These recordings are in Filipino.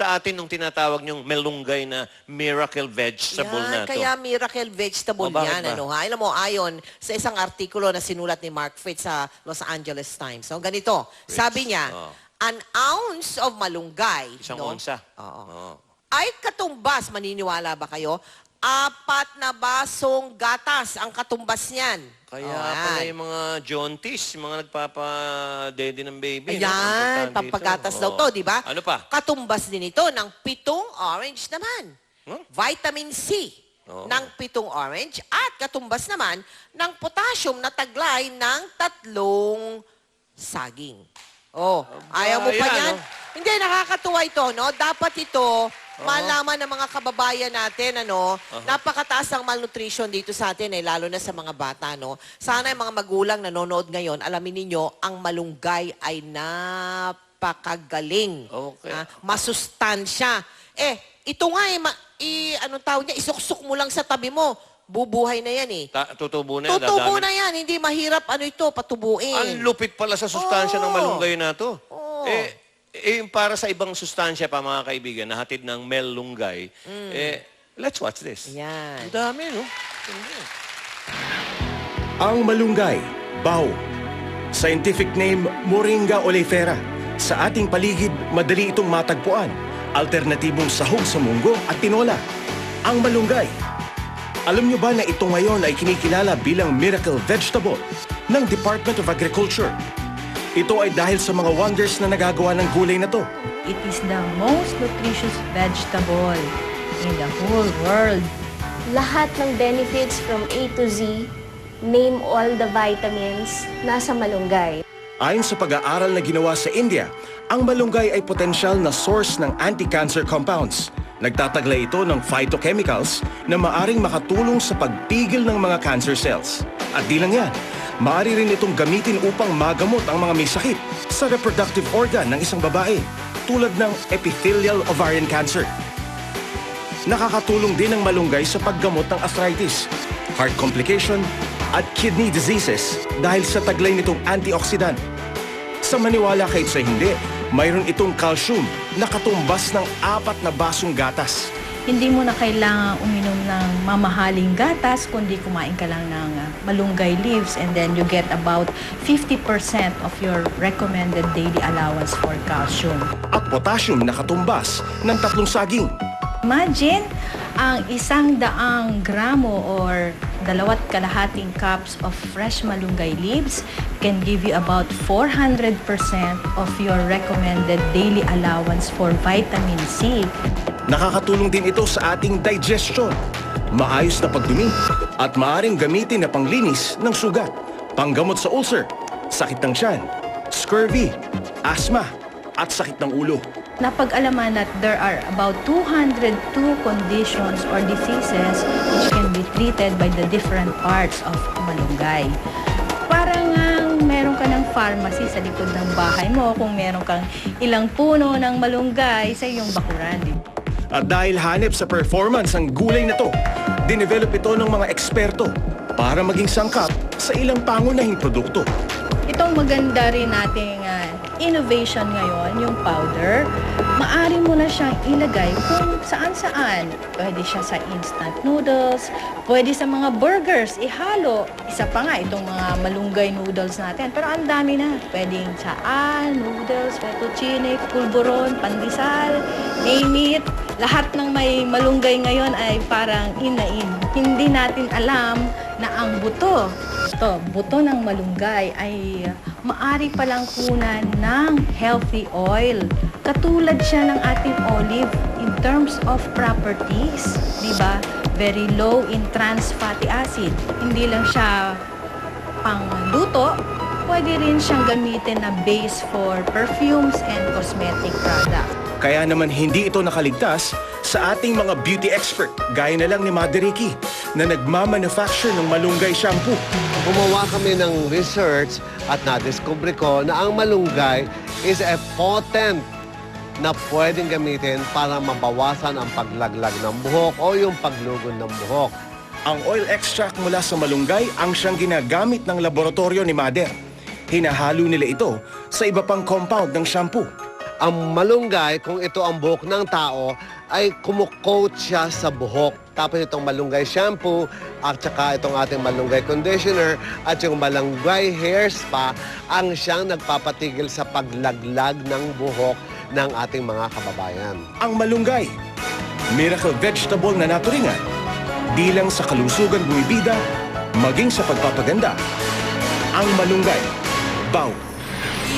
sa atin nung tinatawag niyong melunggay na miracle vegetable na to? Kaya miracle vegetable bakit yan. ba? Alam mo, ayon sa isang artikulo na sinulat ni Mark Fritz sa Los Angeles Times. So, ganito, sabi niya, an ounce of malunggay, Isang onsa. Oo. Ay katumbas, maniniwala ba kayo? 4 na basong gatas ang katumbas niyan. Kaya Ayan. pala yung mga jaunties, yung mga nagpapa-daddy ng baby. Ayan, no? pampagatas daw to, di ba? Ano pa? Katumbas din ito ng 7 orange naman. Vitamin C ng 7 orange at katumbas naman ng potassium na taglay ng 3 saging. Oh, ayaw mo pa ayan, yan? Hindi, nakakatuwa ito, no? Dapat ito malaman ng mga kababayan natin, napakataas ang malnutrition dito sa atin, lalo na sa mga bata, no? Sana yung mga magulang nanonood ngayon, alamin ninyo, ang malunggay ay napakagaling. Okay. Masustansya. Ito nga, anong tawag niya, isuksok mo lang sa tabi mo. Bubuhay na yan Tutubo na yan. Tutubo dadami. na yan. Hindi mahirap patubuin. Ang lupit pala sa sustansya ng malunggay na to. Oo. Yung para sa ibang sustansya pa, mga kaibigan, na hatid ng melunggay, let's watch this. Yan. Ang dami, no? Ang malunggay, bao. Scientific name, Moringa oleifera. Sa ating paligid, madali itong matagpuan. Alternatibong sahog sa munggo at tinola. Ang malunggay. Alam nyo ba na ito ngayon ay kinikilala bilang miracle vegetable ng Department of Agriculture? Ito ay dahil sa mga wonders na nagagawa ng gulay na to. It is the most nutritious vegetable in the whole world. Lahat ng benefits from A to Z, name all the vitamins, nasa malunggay. Ayon sa pag-aaral na ginawa sa India, ang malunggay ay potensyal na source ng anti-cancer compounds. Nagtataglay ito ng phytochemicals na maaring makatulong sa pagpigil ng mga cancer cells. At di lang yan, maaari rin itong gamitin upang magamot ang mga may sakit sa reproductive organ ng isang babae, tulad ng epithelial ovarian cancer. Nakakatulong din ang malunggay sa paggamot ng arthritis, heart complication, at kidney diseases dahil sa taglay nitong antioxidant. Sa maniwala kahit sa hindi, mayroon itong calcium na katumbas ng 4 na basong gatas. Hindi mo na kailangan uminom ng mamahaling gatas, kundi kumain ka lang ng malunggay leaves and then you get about 50% of your recommended daily allowance for calcium. At potassium na katumbas ng 3 saging. Imagine, ang 100 gramo or 2.5 cups of fresh malunggay leaves can give you about 400% of your recommended daily allowance for vitamin C. Nakakatulong din ito sa ating digestion, maayos na pagdumi, at maaaring gamitin na panglinis ng sugat, panggamot sa ulcer, sakit ng tiyan, scurvy, asthma, at sakit ng ulo. Napag-alaman that there are about 202 conditions or diseases which can be treated by the different parts of malunggay. Parang meron ka ng pharmacy sa likod ng bahay mo kung meron kang ilang puno ng malunggay sa iyong bakuran. At dahil hanep sa performance ang gulay na to, dinevelop ito ng mga eksperto para maging sangkap sa ilang pangunahing produkto. Itong maganda rin nating innovation ngayon, yung powder, maaari mo na siyang ilagay kung saan-saan. Pwede siya sa instant noodles, pwede sa mga burgers, ihalo. Isa pa nga, itong mga malunggay noodles natin. Pero ang dami na. Pwedeng saan, noodles, fettuccine, pulburon, pandesal, name it. Lahat ng may malunggay ngayon ay parang in na in. Hindi natin alam na ang buto ng malunggay ay maari palang kunan ng healthy oil. Katulad siya ng ating olive in terms of properties, di ba? Very low in trans fatty acid. Hindi lang siya pangluto, pwede rin siyang gamitin na base for perfumes and cosmetic products. Kaya naman hindi ito nakaligtas sa ating mga beauty expert, gaya na lang ni Mother Ricky, na nagmamanufacture ng malunggay shampoo. Gumawa kami ng research at na-discover ko na ang malunggay is a potent na pwedeng gamitin para mabawasan ang paglaglag ng buhok o yung paglugod ng buhok. Ang oil extract mula sa malunggay ang siyang ginagamit ng laboratorio ni Mother. Hinahalo nila ito sa iba pang compound ng shampoo. Ang malunggay, kung ito ang buhok ng tao, ay kumukoat siya sa buhok. Tapos itong malunggay shampoo at saka itong ating malunggay conditioner at yung malunggay hair spa ang siyang nagpapatigil sa paglaglag ng buhok ng ating mga kababayan. Ang malunggay, miracle vegetable na naturingan. Di lang sa kalusugan bumibida, maging sa pagpapaganda. Ang malunggay, Bao.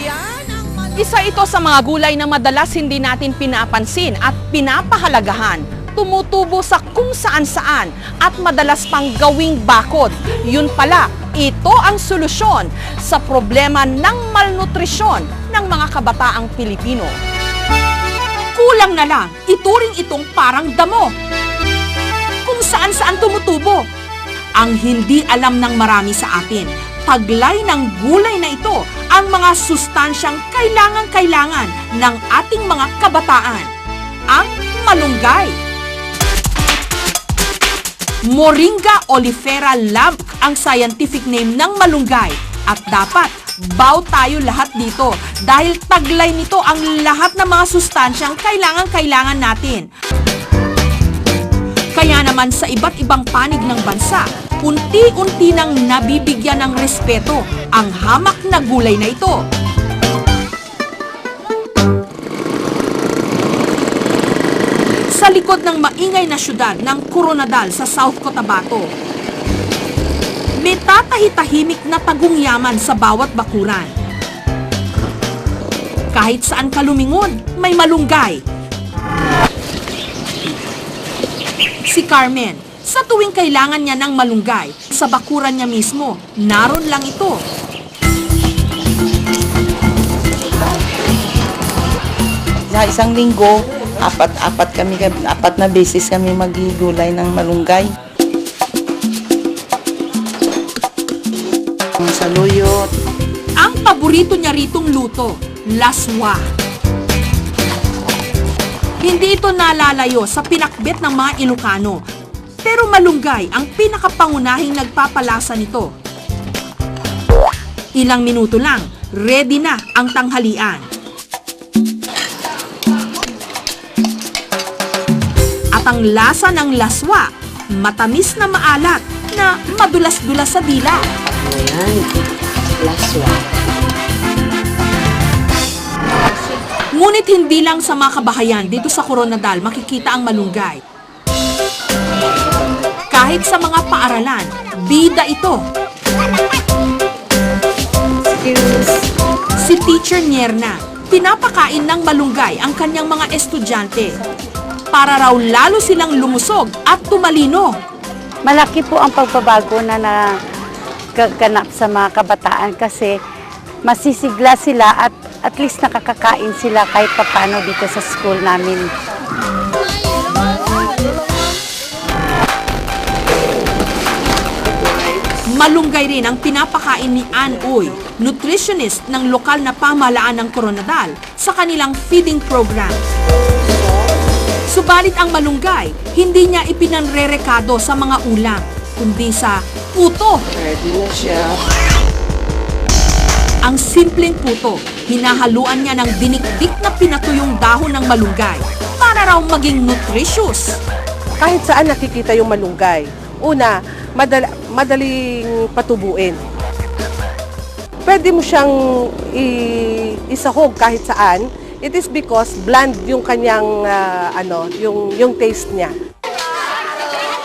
Yan ang Isa ito sa mga gulay na madalas hindi natin pinapansin at pinapahalagahan. Tumutubo sa kung saan-saan at madalas pang gawing bakod. Yun pala, ito ang solusyon sa problema ng malnutrisyon ng mga kabataang Pilipino. Kulang na lang, ituring itong parang damo. Kung saan-saan tumutubo. Ang hindi alam ng marami sa atin, taglay ng gulay na ito ang mga sustansyang kailangan-kailangan ng ating mga kabataan. Ang malunggay. Moringa oleifera lamp ang scientific name ng malunggay at dapat bao tayo lahat dito dahil taglay nito ang lahat ng mga sustansyang kailangan-kailangan natin. Kaya naman sa iba't ibang panig ng bansa, unti-unti nang nabibigyan ng respeto ang hamak na gulay na ito. Sa likod ng maingay na syudad ng Coronadal sa South Cotabato, may tatahitahimik na tagungyaman sa bawat bakuran. Kahit saan ka lumingon, may malunggay. Si Carmen, sa tuwing kailangan niya ng malunggay, sa bakuran niya mismo, naroon lang ito. Sa isang linggo, apat na beses kami maghigulay ng malunggay. Ang saluyot. Ang paborito niya ritong luto, laswa. Hindi ito nalalayo sa pinakbet ng mga Ilocano. Pero malunggay ang pinakapangunahing nagpapalasa nito. Ilang minuto lang, ready na ang tanghalian. At ang lasa ng laswa, matamis na maalat na madulas-dulas sa dila. Ayan, laswa. Ngunit hindi lang sa mga kabahayan dito sa Coronadal makikita ang malunggay. Kahit sa mga paaralan, bida ito. Si Teacher Nierna, pinapakain ng malunggay ang kanyang mga estudyante para raw lalo silang lumusog at tumalino. Malaki po ang pagbabago na nagaganap sa mga kabataan kasi masisigla sila at least nakakakain sila kahit papano dito sa school namin. Malunggay rin ang pinapakain ni Ann Uy, nutritionist ng lokal na pamahalaan ng Coronadal sa kanilang feeding program. Subalit ang malunggay, hindi niya ipinanrerekado sa mga ulam, kundi sa puto. Ready na siya. Ang simpleng puto, hinahaluan niya ng dinikdik na pinatuyong dahon ng malunggay para raw maging nutritious. Kahit saan nakikita yung malunggay. Una, madaling patubuin. Pwede mo siyang isahog kahit saan. It is because bland yung kanyang yung taste niya.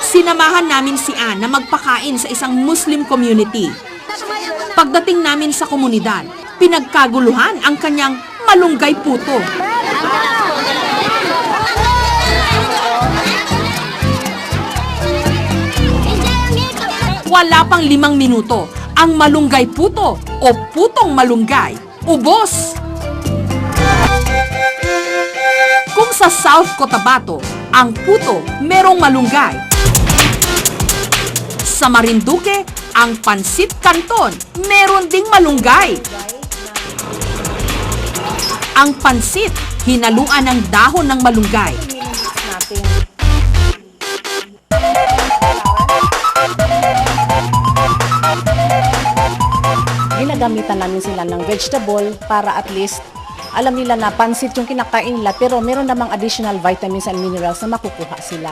Sinamahan namin si Ann na magpakain sa isang Muslim community. Pagdating namin sa komunidad, pinagkaguluhan ang kanyang malunggay puto. Wala pang 5 minuto, ang malunggay puto o putong malunggay, ubos! Kung sa South Cotabato, ang puto merong malunggay. Sa Marinduque, ang pansit canton meron ding malunggay. Ang pansit, hinaluan ng dahon ng malunggay. Ginagamitan namin sila ng vegetable para at least alam nila na pansit yung kinakain nila pero meron namang additional vitamins and minerals na makukuha sila.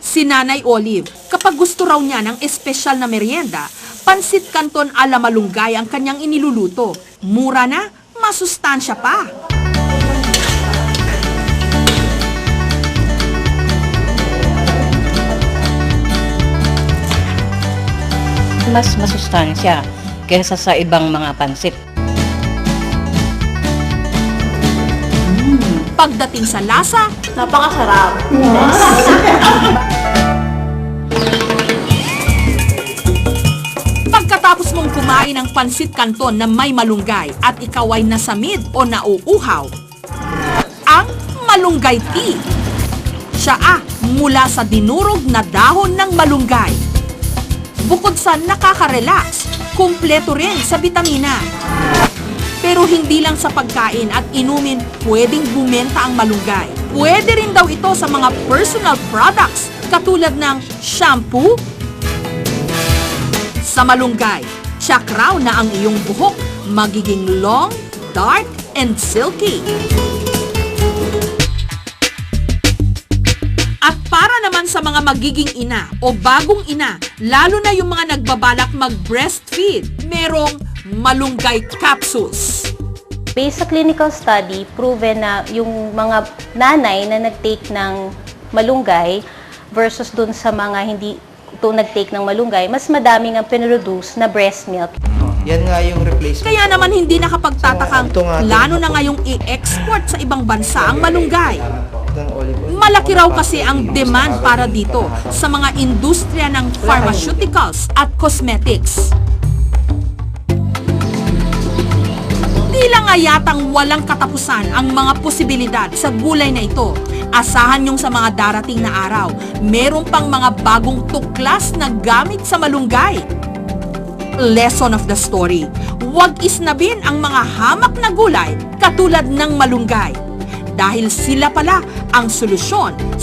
Si Nanay Olive, kapag gusto raw niya ng espesyal na merienda, pansit canton ala malunggay ang kanyang iniluluto. Mura na, masustansya pa. Mas masustansya kaysa sa ibang mga pansit. Pagdating sa lasa, Napakasarap. pagkatapos mong kumain ng pansit canton na may malunggay at ikaw ay nasamid o nauuhaw, ang malunggay tea. Siya mula sa dinurog na dahon ng malunggay. Bukod sa nakaka-relax, kumpleto rin sa bitamina. Pero hindi lang sa pagkain at inumin pwedeng bumenta ang malunggay. Pwede rin daw ito sa mga personal products katulad ng shampoo. Sa malunggay, tsak raw na ang iyong buhok magiging long, dark, and silky. At para naman sa mga magiging ina o bagong ina, lalo na yung mga nagbabalak mag-breastfeed, merong malunggay capsules. Based sa clinical study, proven na yung mga nanay na nag-take ng malunggay versus dun sa mga hindi nag-take ng malunggay, mas madaming ang pinroduce na breast milk. Yan nga yung replacement. Kaya naman hindi nakapagtatakang plano na ngayong i-export sa ibang bansa ang malunggay. Malaki raw kasi ang demand para dito sa mga industriya ng pharmaceuticals at cosmetics. Tila nga yatang walang katapusan ang mga posibilidad sa gulay na ito. Asahan niyong sa mga darating na araw, meron pang mga bagong tuklas na gamit sa malunggay. Lesson of the story, huwag isnabin ang mga hamak na gulay katulad ng malunggay. Dahil sila pala ang solusyon